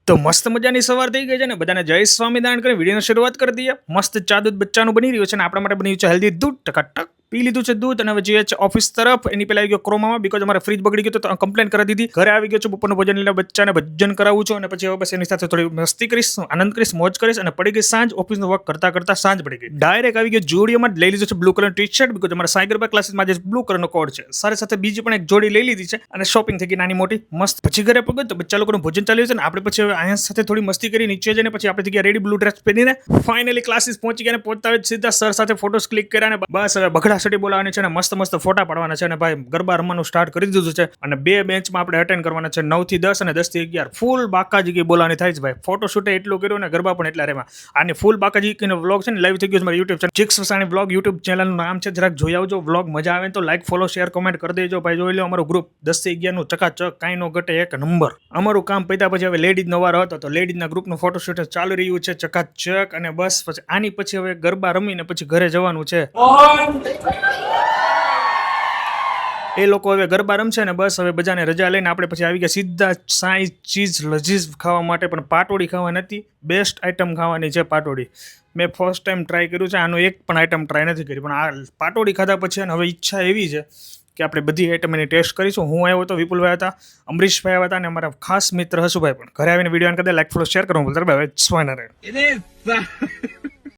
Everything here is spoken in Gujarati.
તો મસ્ત મજાની સવાર થઈ ગઈ છે ને, બધાને જય સ્વામિનારાયણ કરી વિડીયોની શરૂઆત કરી દઈએ. મસ્ત ચા દૂધ બચ્ચાનું બની રહ્યું છે ને આપણા માટે બન્યું છે હેલ્ધી દૂધ. ટકાટક પી લીધું છે દૂધ અને હવે જઈએ છે ઓફિસ તરફ. એની પહેલા આવી ગયો ક્રોમામાં, બીકોઝ અમારે ફ્રીજ બગડી ગયું તો કમ્પ્લેન કરી દીધી. ઘરે આવી ગયો છું, બપોરનું ભોજન લઈને બચ્ચાને ભજન કરાવું છું અને પછી હવે બસ એની સાથે થોડી મસ્તી કરીશ, આનંદ કરીશ, મોજ કરીશ. અને પડી ગઈ સાંજ. ઓફિસનો વર્ક કરતા કરતા સાંજ પડી ગઈ. ડાયરેક્ટ આવી ગયો જોડીઓમાં લઈ લીધું છે blue colour T shirt, because અમારા સાયબર બાય ક્લાસીસમાં જે બ્લુ કલરનો કોડ છે. સાથે સાથે બીજી પણ એક જોડી લઈ લીધી છે અને શોપિંગ થઈ ગઈ નાની મોટી મસ્ત. પછી ઘરે પગ્યો તો બચ્ચા લોકોનું ભોજન ચાલ્યું છે ને આપણે પછી હવે અહીંયા સાથે થોડી મસ્તી કરી નીચે જઈને પછી આપણે જગ્યાએ રેડી બ્લુ ડ્રેસ પહેરીને ફાઇનલી ક્લાસીસ પહોંચી ગયા. પહોંચતા હોય સીધા સર સાથે ફોટોસ ક્લિક કર્યા અને બસ હવે બગડાસટી બોલાવવાની છે ને મસ્ત મસ્ત ફોટા પાડવાના છે. અને ભાઈ ગરબા રમવાનું સ્ટાર્ટ કરી દીધું છે અને બે બેન્ચમાં આપણે અટેન્ડ કરવાના છે, 9 થી 10 અને 10 થી 11. ફૂલ બાકાજી કી બોલાવાની થાય છે ભાઈ. ફોટો શૂટ એટલું કર્યું ને ગરબા પણ એટલા રેમાં. આની ફૂલ બાકાજી કીનો વ્લોગ છે ને લાઈવ થઈ ગયો છે મારા યુટ્યુબ ચેનલ ચિક્સ વસાણી વ્લોગ યુટ્યુબ ચેનલનું નામ છે. જરાક જોઈ આવજો. વ્લોગ મજા આવે તો લાઈક ફોલો શેર કોમેન્ટ કરી દેજો ભાઈ. જોઈ લો અમારું ગ્રુપ 10 થી 11 નું ચકાચક, કાંઈ નો ઘટે, એક નંબર. અમારું કામ પત્યા પછી હવે લેડીઝ નો વારો હતો તો લેડીઝના ગ્રુપનું ફોટોશૂટ ચાલુ રહ્યું છે ચકાચક. અને બસ પછી આની પછી હવે ગરબા રમીને પછી ઘરે જવાનું છે. એ લોકો હવે ગરબા રમશે ને બસ હવે બધાને રજા લઈને આપણે પછી આવી ગયા સીધા સાઈ ચીઝ લજીઝ ખાવા માટે. પણ પાટોડી ખાવા નથી, બેસ્ટ આઈટમ ખાવાની છે પાટોડી. મેં ફર્સ્ટ ટાઈમ ટ્રાય કર્યું છે, આનું એક પણ આઈટમ ટ્રાય નથી કરી. પણ આ પાટોડી ખાધા પછી હવે ઈચ્છા એવી છે કે આપણે બધી આઈટમ એની ટેસ્ટ કરીશું. હું આવ્યો હતો, વિપુલભાઈ હતા, અમરીશભાઈ આવ્યા હતા અને અમારા ખાસ મિત્ર હસુભાઈ પણ. ઘરે આવીને વિડીયો કરી દે, લાઈક ફોલો શેર કરવાનું ભૂલતા. હવે સ્વામિનારાયણ.